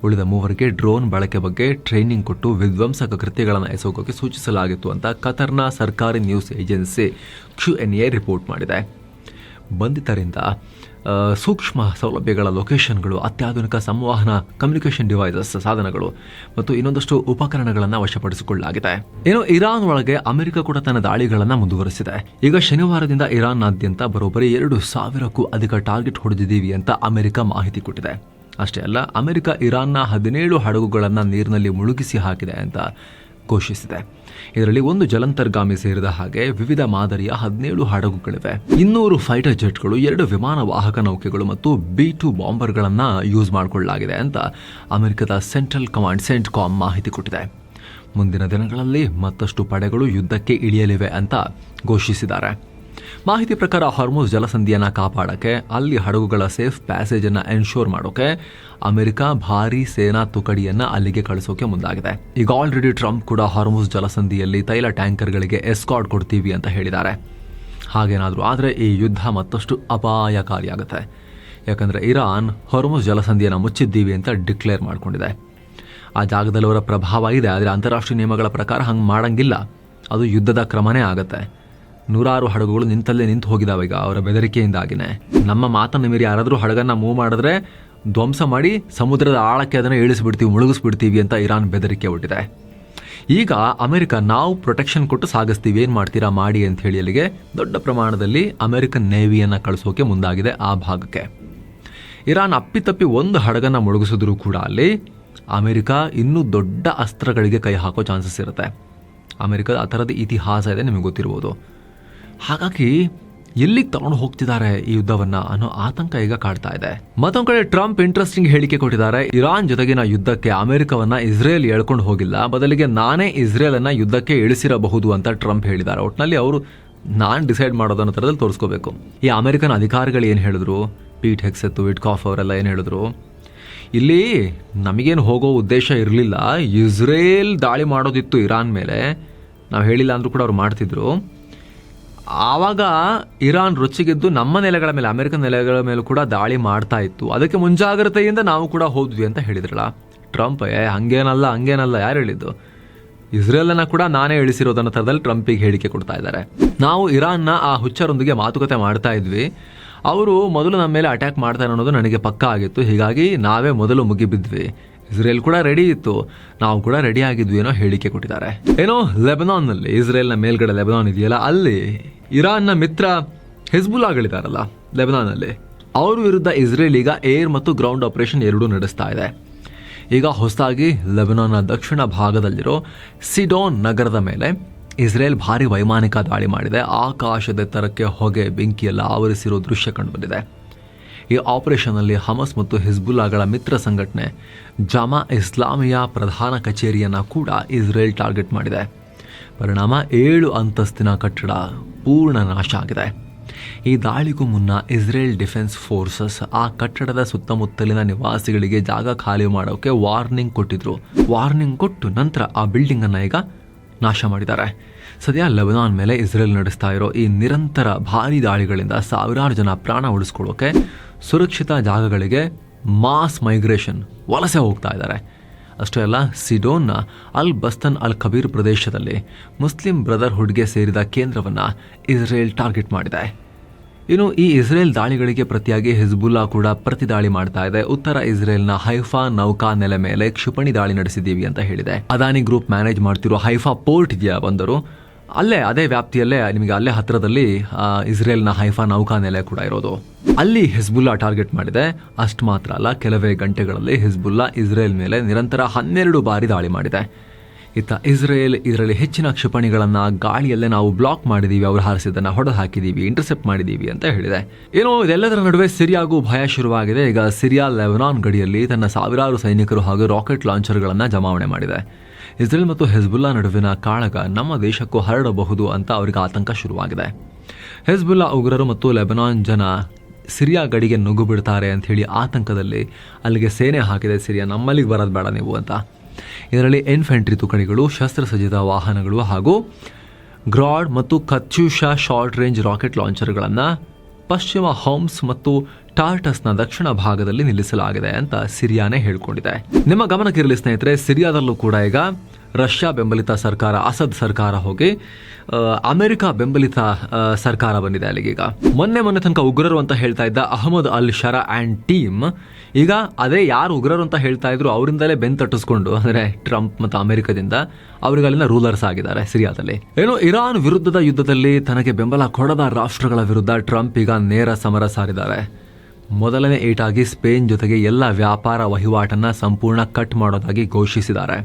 ಉಳಿದ 3ರಿಗೆ ಡ್ರೋನ್ ಬಳಕೆ ಬಗ್ಗೆ ಟ್ರೈನಿಂಗ್ ಕೊಟ್ಟು ವಿಧ್ವಂಸಕ ಕೃತ್ಯಗಳನ್ನು ಎಸಗೋಕೆ ಸೂಚಿಸಲಾಗಿತ್ತು ಅಂತ ಕತರ್ನ ಸರ್ಕಾರಿ ನ್ಯೂಸ್ ಏಜೆನ್ಸಿ QNA ರಿಪೋರ್ಟ್ ಮಾಡಿದೆ. ಬಂಧಿತರಿಂದ ಸೂಕ್ಷ್ಮ ಸೌಲಭ್ಯಗಳ ಲೊಕೇಶನ್ಗಳು, ಅತ್ಯಾಧುನಿಕ ಸಂವಹನ ಕಮ್ಯುನಿಕೇಷನ್ ಡಿವೈಸಸ್ ಸಾಧನಗಳು ಮತ್ತು ಇನ್ನೊಂದಷ್ಟು ಉಪಕರಣಗಳನ್ನು ವಶಪಡಿಸಿಕೊಳ್ಳಲಾಗಿದೆ. ಇನ್ನು ಇರಾನ್ ಒಳಗೆ ಅಮೆರಿಕ ಕೂಡ ತನ್ನ ದಾಳಿಗಳನ್ನು ಮುಂದುವರೆಸಿದೆ. ಈಗ ಶನಿವಾರದಿಂದ ಇರಾನ್ನಾದ್ಯಂತ ಬರೋಬ್ಬರಿ 2,000ಕ್ಕೂ ಅಧಿಕ ಟಾರ್ಗೆಟ್ ಹೊಡೆದಿದ್ದೀವಿ ಅಂತ ಅಮೆರಿಕ ಮಾಹಿತಿ ಕೊಟ್ಟಿದೆ. ಅಷ್ಟೇ ಅಲ್ಲ, ಅಮೆರಿಕ ಇರಾನ್ನ 17 ಹಡಗುಗಳನ್ನು ನೀರಿನಲ್ಲಿ ಮುಳುಗಿಸಿ ಹಾಕಿದೆ ಅಂತ ಘೋಷಿಸಿದೆ. ಇದರಲ್ಲಿ ಒಂದು ಜಲಂತರ್ಗಾಮಿ ಸೇರಿದ ಹಾಗೆ ವಿವಿಧ ಮಾದರಿಯ 17 ಹಡಗುಗಳಿವೆ, 200 ಫೈಟರ್ ಜೆಟ್ಗಳು, 2 ವಿಮಾನ ವಾಹಕ ನೌಕೆಗಳು ಮತ್ತು B-2 ಬಾಂಬರ್ಗಳನ್ನು ಯೂಸ್ ಮಾಡಿಕೊಳ್ಳಲಾಗಿದೆ ಅಂತ ಅಮೆರಿಕದ ಸೆಂಟ್ರಲ್ ಕಮಾಂಡ್ CENTCOM ಮಾಹಿತಿ ಕೊಟ್ಟಿದೆ. ಮುಂದಿನ ದಿನಗಳಲ್ಲಿ ಮತ್ತಷ್ಟು ಪಡೆಗಳು ಯುದ್ಧಕ್ಕೆ ಇಳಿಯಲಿವೆ ಅಂತ ಘೋಷಿಸಿದ್ದಾರೆ. ಮಾಹಿತಿ ಪ್ರಕಾರ ಹಾರ್ಮುಜ್ ಜಲಸಂಧಿಯನ್ನು ಕಾಪಾಡೋಕ್ಕೆ, ಅಲ್ಲಿ ಹಡಗುಗಳ ಸೇಫ್ ಪ್ಯಾಸೇಜನ್ನು ಎನ್ಶೋರ್ ಮಾಡೋಕೆ ಅಮೆರಿಕ ಭಾರೀ ಸೇನಾ ತುಕಡಿಯನ್ನು ಅಲ್ಲಿಗೆ ಕಳಿಸೋಕೆ ಮುಂದಾಗಿದೆ. ಈಗ ಆಲ್ರೆಡಿ ಟ್ರಂಪ್ ಕೂಡ ಹಾರ್ಮುಜ್ ಜಲಸಂಧಿಯಲ್ಲಿ ತೈಲ ಟ್ಯಾಂಕರ್ಗಳಿಗೆ ಎಸ್ಕಾರ್ಟ್ ಕೊಡ್ತೀವಿ ಅಂತ ಹೇಳಿದ್ದಾರೆ. ಹಾಗೇನಾದರೂ ಆದರೆ ಈ ಯುದ್ಧ ಮತ್ತಷ್ಟು ಅಪಾಯಕಾರಿಯಾಗುತ್ತೆ. ಯಾಕಂದರೆ ಇರಾನ್ ಹಾರ್ಮುಜ್ ಜಲಸಂಧಿಯನ್ನು ಮುಚ್ಚಿದ್ದೀವಿ ಅಂತ ಡಿಕ್ಲೇರ್ ಮಾಡಿಕೊಂಡಿದೆ. ಆ ಜಾಗದಲ್ಲಿ ಅವರ ಪ್ರಭಾವ ಇದೆ, ಆದರೆ ಅಂತಾರಾಷ್ಟ್ರೀಯ ನಿಯಮಗಳ ಪ್ರಕಾರ ಹಂಗೆ ಮಾಡೋಂಗಿಲ್ಲ. ಅದು ಯುದ್ಧದ ಕ್ರಮನೇ ಆಗುತ್ತೆ. 100 ಹಡಗುಗಳು ನಿಂತಲ್ಲೇ ನಿಂತು ಹೋಗಿದಾವೆ ಈಗ ಅವರ ಬೆದರಿಕೆಯಿಂದಾಗಿನೇ. ನಮ್ಮ ಮಾತನ್ನು ಮೀರಿ ಯಾರಾದರೂ ಹಡಗನ್ನು ಮೂವ್ ಮಾಡಿದ್ರೆ ಧ್ವಂಸ ಮಾಡಿ ಸಮುದ್ರದ ಆಳಕ್ಕೆ ಅದನ್ನು ಇಳಿಸ್ಬಿಡ್ತೀವಿ, ಮುಳುಗಿಸ್ಬಿಡ್ತೀವಿ ಅಂತ ಇರಾನ್ ಬೆದರಿಕೆ ಒಡ್ಡಿದೆ. ಈಗ ಅಮೆರಿಕ ನಾವು ಪ್ರೊಟೆಕ್ಷನ್ ಕೊಟ್ಟು ಸಾಗಿಸ್ತೀವಿ, ಏನು ಮಾಡ್ತೀರಾ ಮಾಡಿ ಅಂತ ಹೇಳಿ ಅಲ್ಲಿಗೆ ದೊಡ್ಡ ಪ್ರಮಾಣದಲ್ಲಿ ಅಮೆರಿಕನ್ ನೇವಿಯನ್ನು ಕಳಿಸೋಕೆ ಮುಂದಾಗಿದೆ ಆ ಭಾಗಕ್ಕೆ. ಇರಾನ್ ಅಪ್ಪಿತಪ್ಪಿ ಒಂದು ಹಡಗನ್ನು ಮುಳುಗಿಸಿದ್ರೂ ಕೂಡ ಅಲ್ಲಿ ಅಮೆರಿಕ ಇನ್ನೂ ದೊಡ್ಡ ಅಸ್ತ್ರಗಳಿಗೆ ಕೈ ಹಾಕೋ ಚಾನ್ಸಸ್ ಇರುತ್ತೆ. ಅಮೆರಿಕದ ಆ ಥರದ ಇತಿಹಾಸ ಇದೆ, ನಿಮಗೆ ಗೊತ್ತಿರ್ಬೋದು. ಹಾಗಾಗಿ ಎಲ್ಲಿಗೆ ತಗೊಂಡು ಹೋಗ್ತಿದ್ದಾರೆ ಈ ಯುದ್ಧವನ್ನ ಅನ್ನೋ ಆತಂಕ ಈಗ ಕಾಡ್ತಾ ಇದೆ. ಮತ್ತೊಂದು ಕಡೆ ಟ್ರಂಪ್ ಇಂಟ್ರೆಸ್ಟಿಂಗ್ ಹೇಳಿಕೆ ಕೊಟ್ಟಿದ್ದಾರೆ. ಇರಾನ್ ಜೊತೆಗಿನ ಯುದ್ಧಕ್ಕೆ ಅಮೆರಿಕವನ್ನ ಇಸ್ರೇಲ್ ಎಳ್ಕೊಂಡು ಹೋಗಿಲ್ಲ, ಬದಲಿಗೆ ನಾನೇ ಇಸ್ರೇಲ್ ಅನ್ನ ಯುದ್ಧಕ್ಕೆ ಇಳಿಸಿರಬಹುದು ಅಂತ ಟ್ರಂಪ್ ಹೇಳಿದ್ದಾರೆ. ಒಟ್ಟಿನಲ್ಲಿ ಅವರು ನಾನು ಡಿಸೈಡ್ ಮಾಡೋದು ಅನ್ನೋ ಥರದಲ್ಲಿ ತೋರಿಸ್ಕೋಬೇಕು. ಈ ಅಮೆರಿಕನ್ ಅಧಿಕಾರಿಗಳು ಏನು ಹೇಳಿದ್ರು, ಪೀಟ್ ಹೆಕ್ಸೆತ್, ವಿಟ್ಕಾಫ್ ಅವರೆಲ್ಲ ಏನು ಹೇಳಿದ್ರು, ಇಲ್ಲಿ ನಮಗೇನು ಹೋಗೋ ಉದ್ದೇಶ ಇರಲಿಲ್ಲ, ಇಸ್ರೇಲ್ ದಾಳಿ ಮಾಡೋದಿತ್ತು ಇರಾನ್ ಮೇಲೆ, ನಾವು ಹೇಳಿಲ್ಲ ಅಂದ್ರೂ ಕೂಡ ಅವ್ರು ಮಾಡ್ತಿದ್ರು. ಆವಾಗ ಇರಾನ್ ರುಚಿಗೆದ್ದು ನಮ್ಮ ನೆಲೆಗಳ ಮೇಲೆ, ಅಮೆರಿಕನ್ ನೆಲೆಗಳ ಮೇಲೂ ಕೂಡ ದಾಳಿ ಮಾಡ್ತಾ ಇತ್ತು, ಅದಕ್ಕೆ ಮುಂಜಾಗ್ರತೆಯಿಂದ ನಾವು ಕೂಡ ಹೋದ್ವಿ ಅಂತ ಹೇಳಿದ್ರಲ್ಲ ಟ್ರಂಪ್. ಹಂಗೇನಲ್ಲ ಯಾರು ಹೇಳಿದ್ದು? ಇಸ್ರೇಲನ್ನು ಕೂಡ ನಾನೇ ಇಳಿಸಿರೋದನ್ನ ಥರದಲ್ಲಿ ಟ್ರಂಪಿಗೆ ಹೇಳಿಕೆ ಕೊಡ್ತಾ ಇದ್ದಾರೆ. ನಾವು ಇರಾನ್ನ ಆ ಹುಚ್ಚರೊಂದಿಗೆ ಮಾತುಕತೆ ಮಾಡ್ತಾ ಇದ್ವಿ, ಅವರು ಮೊದಲು ನಮ್ಮ ಮೇಲೆ ಅಟ್ಯಾಕ್ ಮಾಡ್ತಾರೆ ಅನ್ನೋದು ನನಗೆ ಪಕ್ಕಾ ಆಗಿತ್ತು, ಹೀಗಾಗಿ ನಾವೇ ಮೊದಲು ಮುಗಿಬಿದ್ವಿ. ಇಸ್ರೇಲ್ ಕೂಡ ರೆಡಿ ಇತ್ತು, ನಾವು ಕೂಡ ರೆಡಿ ಆಗಿದ್ವಿ ಏನೋ ಹೇಳಿಕೆ ಕೊಟ್ಟಿದ್ದಾರೆ. ಏನೋ ಲೆಬನಾನ್ನಲ್ಲಿ, ಇಸ್ರೇಲ್ನ ಮೇಲ್ಗಡೆ ಲೆಬನಾನ್ ಇದೆಯಲ್ಲ, ಅಲ್ಲಿ ಇರಾನ್ನ ಮಿತ್ರ ಹಿಜ್ಬುಲ್ಲಾಗಳಿದಾರಲ್ಲ ಲೆಬನಾನಲ್ಲಿ, ಅವ್ರ ವಿರುದ್ಧ ಇಸ್ರೇಲ್ ಈಗ ಏರ್ ಮತ್ತು ಗ್ರೌಂಡ್ ಆಪರೇಷನ್ ಎರಡೂ ನಡೆಸ್ತಾ ಇದೆ. ಈಗ ಹೊಸದಾಗಿ ಲೆಬನಾನ್ನ ದಕ್ಷಿಣ ಭಾಗದಲ್ಲಿರೋ ಸಿಡೋನ್ ನಗರದ ಮೇಲೆ ಇಸ್ರೇಲ್ ಭಾರಿ ವೈಮಾನಿಕ ದಾಳಿ ಮಾಡಿದೆ. ಆಕಾಶದೆತ್ತರಕ್ಕೆ ಹೊಗೆ ಬೆಂಕಿಯೆಲ್ಲ ಆವರಿಸಿರೋ ದೃಶ್ಯ ಕಂಡುಬಂದಿದೆ. ಈ ಆಪರೇಷನ್ನಲ್ಲಿ ಹಮಸ್ ಮತ್ತು ಹಿಜ್ಬುಲ್ಲಾಗಳ ಮಿತ್ರ ಸಂಘಟನೆ ಜಮಾ ಇಸ್ಲಾಮಿಯಾ ಪ್ರಧಾನ ಕಚೇರಿಯನ್ನು ಕೂಡ ಇಸ್ರೇಲ್ ಟಾರ್ಗೆಟ್ ಮಾಡಿದೆ. ಪರಿಣಾಮ 7 ಅಂತಸ್ತಿನ ಕಟ್ಟಡ ಪೂರ್ಣ ನಾಶ ಆಗಿದೆ. ಈ ದಾಳಿಗೂ ಮುನ್ನ ಇಸ್ರೇಲ್ ಡಿಫೆನ್ಸ್ ಫೋರ್ಸಸ್ ಆ ಕಟ್ಟಡದ ಸುತ್ತಮುತ್ತಲಿನ ನಿವಾಸಿಗಳಿಗೆ ಜಾಗ ಖಾಲಿ ಮಾಡೋಕೆ ವಾರ್ನಿಂಗ್ ಕೊಟ್ಟಿದ್ರು. ವಾರ್ನಿಂಗ್ ಕೊಟ್ಟು ನಂತರ ಆ ಬಿಲ್ಡಿಂಗ್ ಅನ್ನ ಈಗ ನಾಶ ಮಾಡಿದ್ದಾರೆ. ಸದ್ಯ ಲೆಬನಾನ್ ಮೇಲೆ ಇಸ್ರೇಲ್ ನಡೆಸ್ತಾ ಇರೋ ಈ ನಿರಂತರ ಭಾರೀ ದಾಳಿಗಳಿಂದ ಸಾವಿರಾರು ಜನ ಪ್ರಾಣ ಉಳಿಸ್ಕೊಳ್ಳೋಕೆ ಸುರಕ್ಷಿತ ಜಾಗಗಳಿಗೆ ಮಾಸ್ ಮೈಗ್ರೇಷನ್ ವಲಸೆ ಹೋಗ್ತಾ ಇದ್ದಾರೆ. ಅಷ್ಟೇ ಅಲ್ಲ, ಸಿಡೋನ್ನ ಅಲ್ ಬಸ್ತನ್ ಅಲ್ ಕಬೀರ್ ಪ್ರದೇಶದಲ್ಲಿ ಮುಸ್ಲಿಂ ಬ್ರದರ್ಹುಡ್ಗೆ ಸೇರಿದ ಕೇಂದ್ರವನ್ನು ಇಸ್ರೇಲ್ ಟಾರ್ಗೆಟ್ ಮಾಡಿದೆ. ಇನ್ನು ಈ ಇಸ್ರೇಲ್ ದಾಳಿಗಳಿಗೆ ಪ್ರತಿಯಾಗಿ ಹಿಜ್ಬುಲ್ಲಾ ಕೂಡ ಪ್ರತಿದಾಳಿ ಮಾಡ್ತಾ ಇದೆ. ಉತ್ತರ ಇಸ್ರೇಲ್ನ ಹೈಫಾ ನೌಕಾ ನೆಲೆ ಮೇಲೆ ಕ್ಷಿಪಣಿ ದಾಳಿ ನಡೆಸಿದ್ದೀವಿ ಅಂತ ಹೇಳಿದೆ. ಅದಾನಿ ಗ್ರೂಪ್ ಮ್ಯಾನೇಜ್ ಮಾಡ್ತಿರೋ ಹೈಫಾ ಪೋರ್ಟ್ ಇದೆಯಾ ಬಂದರು, ಅದೇ ವ್ಯಾಪ್ತಿಯಲ್ಲೇ ನಿಮಗೆ ಅಲ್ಲೇ ಹತ್ತಿರದಲ್ಲಿ ಇಸ್ರೇಲ್ನ ಹೈಫಾ ನೌಕಾ ನೆಲೆ ಕೂಡ ಇರೋದು. ಅಲ್ಲಿ ಹಿಜ್ಬುಲ್ಲಾ ಟಾರ್ಗೆಟ್ ಮಾಡಿದೆ. ಅಷ್ಟು ಮಾತ್ರ ಅಲ್ಲ, ಕೆಲವೇ ಗಂಟೆಗಳಲ್ಲಿ ಹಿಜ್ಬುಲ್ಲಾ ಇಸ್ರೇಲ್ ಮೇಲೆ ನಿರಂತರ 12 ಬಾರಿ ದಾಳಿ ಮಾಡಿದೆ. ಇತ್ತ ಇಸ್ರೇಲ್ ಇದರಲ್ಲಿ ಹೆಚ್ಚಿನ ಕ್ಷಿಪಣಿಗಳನ್ನು ಗಾಳಿಯಲ್ಲೇ ನಾವು ಬ್ಲಾಕ್ ಮಾಡಿದ್ದೀವಿ, ಅವರು ಹಾರಿಸಿದ್ದನ್ನು ಹೊಡೆದು ಹಾಕಿದ್ದೀವಿ, ಇಂಟರ್ಸೆಪ್ಟ್ ಮಾಡಿದ್ದೀವಿ ಅಂತ ಹೇಳಿದೆ. ಏನೋ ಇದೆಲ್ಲದರ ನಡುವೆ ಸಿರಿಯಾಗೂ ಭಯ ಶುರುವಾಗಿದೆ. ಈಗ ಸಿರಿಯಾ ಲೆಬನಾನ್ ಗಡಿಯಲ್ಲಿ ತನ್ನ ಸಾವಿರಾರು ಸೈನಿಕರು ಹಾಗೂ ರಾಕೆಟ್ ಲಾಂಚರ್ಗಳನ್ನು ಜಮಾವಣೆ ಮಾಡಿದೆ. ಇಸ್ರೇಲ್ ಮತ್ತು ಹಿಜ್ಬುಲ್ಲಾ ನಡುವಿನ ಕಾಳಗ ನಮ್ಮ ದೇಶಕ್ಕೂ ಹರಡಬಹುದು ಅಂತ ಅವರಿಗೆ ಆತಂಕ ಶುರುವಾಗಿದೆ. ಹಿಜ್ಬುಲ್ಲಾ ಉಗ್ರರು ಮತ್ತು ಲೆಬನಾನ್ ಜನ ಸಿರಿಯಾ ಗಡಿಗೆ ನುಗ್ಗು ಬಿಡ್ತಾರೆ ಅಂತ ಹೇಳಿ ಆತಂಕದಲ್ಲಿ ಅಲ್ಲಿಗೆ ಸೇನೆ ಹಾಕಿದೆ ಸಿರಿಯಾ, ನಮ್ಮಲ್ಲಿಗೆ ಬರೋದು ಬೇಡ ನೀವು ಅಂತ. ಇದರಲ್ಲಿ ಇನ್ಫೆಂಟ್ರಿ ತುಕಡಿಗಳು, ಶಸ್ತ್ರಸಜ್ಜಿತ ವಾಹನಗಳು ಹಾಗೂ ಗ್ರಾಡ್ ಮತ್ತು ಕತ್ಯೂಷಾ ಶಾರ್ಟ್ ರೇಂಜ್ ರಾಕೆಟ್ ಲಾಂಚರ್ಗಳನ್ನು ಪಶ್ಚಿಮ ಹೋಮ್ಸ್ ಮತ್ತು ಟಾರ್ಟಸ್ನ ದಕ್ಷಿಣ ಭಾಗದಲ್ಲಿ ನಿಲ್ಲಿಸಲಾಗಿದೆ ಅಂತ ಸಿರಿಯಾನೇ ಹೇಳ್ಕೊಂಡಿದೆ. ನಿಮ್ಮ ಗಮನಕ್ಕಿರಲಿ ಸ್ನೇಹಿತರೆ, ಸಿರಿಯಾದಲ್ಲೂ ಕೂಡ ಈಗ ರಷ್ಯಾ ಬೆಂಬಲಿತ ಸರ್ಕಾರ, ಅಸದ್ ಸರ್ಕಾರ ಹೋಗಿ ಅಮೆರಿಕ ಬೆಂಬಲಿತ ಸರ್ಕಾರ ಬಂದಿದೆ ಅಲ್ಲಿಗೀಗ. ಮೊನ್ನೆ ತನಕ ಉಗ್ರರು ಅಂತ ಹೇಳ್ತಾ ಇದ್ದ ಅಹಮದ್ ಅಲ್ ಶರಾ ಆ್ಯಂಡ್ ಟೀಮ್ ಈಗ ಅದೇ ಯಾರು ಉಗ್ರರು ಅಂತ ಹೇಳ್ತಾ ಇದ್ರು ಅವರಿಂದಲೇ ಬೆನ್ ತಟ್ಟಿಸ್ಕೊಂಡು, ಅಂದರೆ ಟ್ರಂಪ್ ಮತ್ತು ಅಮೆರಿಕದಿಂದ ಅವ್ರಿಗೆ ಅಲ್ಲಿನ ರೂಲರ್ಸ್ ಆಗಿದ್ದಾರೆ ಸಿರಿಯಾದಲ್ಲಿ. ಏನು ಇರಾನ್ ವಿರುದ್ಧದ ಯುದ್ಧದಲ್ಲಿ ತನಗೆ ಬೆಂಬಲ ಕೊಡದ ರಾಷ್ಟ್ರಗಳ ವಿರುದ್ಧ ಟ್ರಂಪ್ ಈಗ ನೇರ ಸಮರ ಸಾರಿದ್ದಾರೆ. ಮೊದಲನೇ ಏಟಾಗಿ ಸ್ಪೇನ್ ಜೊತೆಗೆ ಎಲ್ಲ ವ್ಯಾಪಾರ ವಹಿವಾಟನ್ನು ಸಂಪೂರ್ಣ ಕಟ್ ಮಾಡೋದಾಗಿ ಘೋಷಿಸಿದ್ದಾರೆ.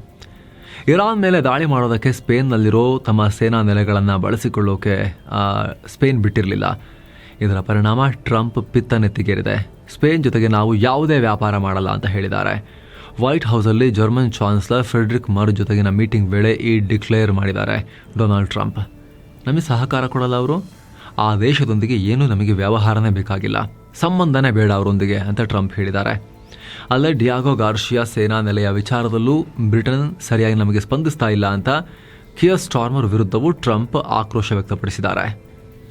ಇರಾನ್ ಮೇಲೆ ದಾಳಿ ಮಾಡೋದಕ್ಕೆ ಸ್ಪೇನ್ನಲ್ಲಿರೋ ತಮ್ಮ ಸೇನಾ ನೆಲೆಗಳನ್ನು ಬಳಸಿಕೊಳ್ಳೋಕೆ ಸ್ಪೇನ್ ಬಿಟ್ಟಿರಲಿಲ್ಲ. ಇದರ ಪರಿಣಾಮ ಟ್ರಂಪ್ ಪಿತ್ತನೆತ್ತಿಗೇರಿದೆ. ಸ್ಪೇನ್ ಜೊತೆಗೆ ನಾವು ಯಾವುದೇ ವ್ಯಾಪಾರ ಮಾಡಲ್ಲ ಅಂತ ಹೇಳಿದ್ದಾರೆ. ವೈಟ್ ಹೌಸಲ್ಲಿ ಜರ್ಮನ್ ಚಾನ್ಸಲರ್ ಫ್ರೆಡ್ರಿಕ್ ಮರ್ಜ್ ಜೊತೆಗಿನ ಮೀಟಿಂಗ್ ವೇಳೆ ಈ ಡಿಕ್ಲೇರ್ ಮಾಡಿದ್ದಾರೆ ಡೊನಾಲ್ಡ್ ಟ್ರಂಪ್. ನಮಗೆ ಸಹಕಾರ ಕೊಡಲ್ಲ ಅವರು, ಆ ದೇಶದೊಂದಿಗೆ ಏನೂ ನಮಗೆ ವ್ಯವಹಾರನೇ ಬೇಕಾಗಿಲ್ಲ, ಸಂಬಂಧನೇ ಬೇಡ ಅವರೊಂದಿಗೆ ಅಂತ ಟ್ರಂಪ್ ಹೇಳಿದ್ದಾರೆ. ಅಲ್ಲೇ ಡಿಯಾಗೋ ಗಾರ್ಷಿಯಾ ಸೇನಾ ನೆಲೆಯ ವಿಚಾರದಲ್ಲೂ ಬ್ರಿಟನ್ ಸರಿಯಾಗಿ ನಮಗೆ ಸ್ಪಂದಿಸ್ತಾ ಇಲ್ಲ ಅಂತ ಕಿಯರ್ ಸ್ಟಾರ್ಮರ್ ವಿರುದ್ಧವೂ ಟ್ರಂಪ್ ಆಕ್ರೋಶ ವ್ಯಕ್ತಪಡಿಸಿದ್ದಾರೆ.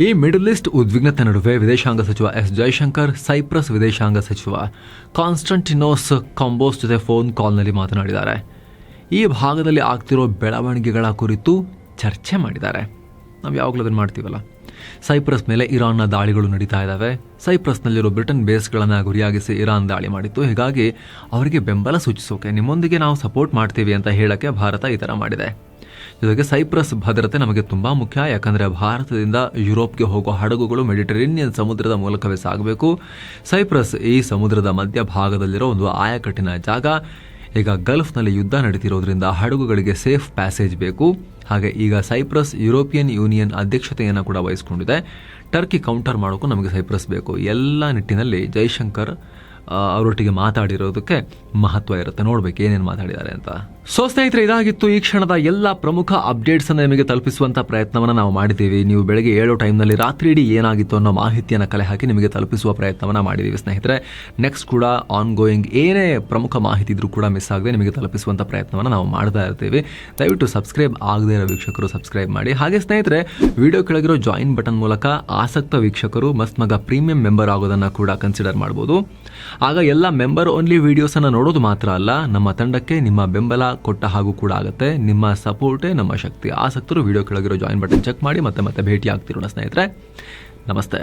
ಈ ಮಿಡಲ್ ಈಸ್ಟ್ ಉದ್ವಿಗ್ನತೆ ನಡುವೆ ವಿದೇಶಾಂಗ ಸಚಿವ ಎಸ್ ಜೈಶಂಕರ್ ಸೈಪ್ರಸ್ ವಿದೇಶಾಂಗ ಸಚಿವ ಕಾನ್ಸ್ಟಂಟಿನೋಸ್ ಕಾಂಬೋಸ್ ಜೊತೆ ಫೋನ್ ಕಾಲ್ನಲ್ಲಿ ಮಾತನಾಡಿದ್ದಾರೆ. ಈ ಭಾಗದಲ್ಲಿ ಆಗ್ತಿರೋ ಬೆಳವಣಿಗೆಗಳ ಕುರಿತು ಚರ್ಚೆ ಮಾಡಿದ್ದಾರೆ. ನಾವು ಯಾವಾಗಲೂ ಅದನ್ನು ಮಾಡ್ತೀವಲ್ಲ. ಸೈಪ್ರಸ್ ಮೇಲೆ ಇರಾನ್ನ ದಾಳಿಗಳು ನಡೀತಾ ಇದ್ದಾವೆ. ಸೈಪ್ರಸ್ನಲ್ಲಿರೋ ಬ್ರಿಟನ್ ಬೇಸ್ಗಳನ್ನು ಗುರಿಯಾಗಿಸಿ ಇರಾನ್ ದಾಳಿ ಮಾಡಿತ್ತು. ಹೀಗಾಗಿ ಅವರಿಗೆ ಬೆಂಬಲ ಸೂಚಿಸೋಕೆ, ನಿಮ್ಮೊಂದಿಗೆ ನಾವು ಸಪೋರ್ಟ್ ಮಾಡ್ತೀವಿ ಅಂತ ಹೇಳಕ್ಕೆ ಭಾರತ ಈ ಥರ ಮಾಡಿದೆ. ಜೊತೆಗೆ ಸೈಪ್ರಸ್ ಭದ್ರತೆ ನಮಗೆ ತುಂಬ ಮುಖ್ಯ, ಯಾಕಂದರೆ ಭಾರತದಿಂದ ಯುರೋಪ್ಗೆ ಹೋಗೋ ಹಡಗುಗಳು ಮೆಡಿಟರೇನಿಯನ್ ಸಮುದ್ರದ ಮೂಲಕವೇ ಸಾಗಬೇಕು. ಸೈಪ್ರಸ್ ಈ ಸಮುದ್ರದ ಮಧ್ಯಭಾಗದಲ್ಲಿರೋ ಒಂದು ಆಯಕಟ್ಟಿನ ಜಾಗ. ಈಗ ಗಲ್ಫ್ನಲ್ಲಿ ಯುದ್ಧ ನಡೀತಿರೋದ್ರಿಂದ ಹಡಗುಗಳಿಗೆ ಸೇಫ್ ಪ್ಯಾಸೇಜ್ ಬೇಕು. ಹಾಗೆ ಈಗ ಸೈಪ್ರಸ್ ಯುರೋಪಿಯನ್ ಯೂನಿಯನ್ ಅಧ್ಯಕ್ಷತೆಯನ್ನು ಕೂಡ ವಹಿಸಿಕೊಂಡಿದೆ. ಟರ್ಕಿ ಕೌಂಟರ್ ಮಾಡೋಕ್ಕೂ ನಮಗೆ ಸೈಪ್ರಸ್ ಬೇಕು. ಎಲ್ಲ ನಿಟ್ಟಿನಲ್ಲಿ ಜೈಶಂಕರ್ ಅವರೊಟ್ಟಿಗೆ ಮಾತಾಡಿರೋದಕ್ಕೆ ಮಹತ್ವ ಇರುತ್ತೆ. ನೋಡ್ಬೇಕು ಏನೇನು ಮಾತಾಡಿದ್ದಾರೆ ಅಂತ. ಸೊ ಸ್ನೇಹಿತರೆ, ಇದಾಗಿತ್ತು ಈ ಕ್ಷಣದ ಎಲ್ಲ ಪ್ರಮುಖ ಅಪ್ಡೇಟ್ಸ್ ಅನ್ನು ನಿಮಗೆ ತಲುಪಿಸುವಂತ ಪ್ರಯತ್ನವನ್ನು ನಾವು ಮಾಡಿದ್ದೀವಿ. ನೀವು ಬೆಳಗ್ಗೆ 7 ಟೈಮ್ನಲ್ಲಿ ರಾತ್ರಿ ಇಡೀ ಏನಾಗಿತ್ತು ಅನ್ನೋ ಮಾಹಿತಿಯನ್ನು ಕಲೆ ಹಾಕಿ ನಿಮಗೆ ತಲುಪಿಸುವ ಪ್ರಯತ್ನವನ್ನು ಮಾಡಿದ್ದೀವಿ ಸ್ನೇಹಿತರೆ. ನೆಕ್ಸ್ಟ್ ಕೂಡ ಆನ್ ಗೋಯಿಂಗ್ ಏನೇ ಪ್ರಮುಖ ಮಾಹಿತಿ ಇದ್ರೂ ಕೂಡ ಮಿಸ್ ಆಗದೆ ನಿಮಗೆ ತಲುಪಿಸುವಂತ ಪ್ರಯತ್ನವನ್ನು ನಾವು ಮಾಡ್ತಾ ಇರ್ತೀವಿ. ದಯವಿಟ್ಟು ಸಬ್ಸ್ಕ್ರೈಬ್ ಆಗದೇ ಇರೋ ವೀಕ್ಷಕರು ಸಬ್ಸ್ಕ್ರೈಬ್ ಮಾಡಿ. ಹಾಗೆ ಸ್ನೇಹಿತರೆ, ವಿಡಿಯೋ ಕೆಳಗಿರೋ ಜಾಯಿನ್ ಬಟನ್ ಮೂಲಕ ಆಸಕ್ತ ವೀಕ್ಷಕರು ಮಸ್ತ್ ಮಗ ಪ್ರೀಮಿಯಂ ಮೆಂಬರ್ ಆಗೋದನ್ನು ಕೂಡ ಕನ್ಸಿಡರ್ ಮಾಡ್ಬೋದು. ಆಗ ಎಲ್ಲ ಮೆಂಬರ್ ಓನ್ಲಿ ವಿಡಿಯೋಸನ್ನು ನೋಡೋದು ಮಾತ್ರ ಅಲ್ಲ, ನಮ್ಮ ತಂಡಕ್ಕೆ ನಿಮ್ಮ ಬೆಂಬಲ ಕೊಟ್ಟ ಹಾಗೂ ಕೂಡ ಆಗುತ್ತೆ. ನಿಮ್ಮ ಸಪೋರ್ಟೇ ನಮ್ಮ ಶಕ್ತಿ. ಆಸಕ್ತರು ವಿಡಿಯೋ ಕೆಳಗಿರೋ ಜಾಯಿನ್ ಬಟನ್ ಚೆಕ್ ಮಾಡಿ ಮತ್ತೆ ಭೇಟಿ ಆಗ್ತಿರೋಣ ಸ್ನೇಹಿತರೆ. ನಮಸ್ತೆ.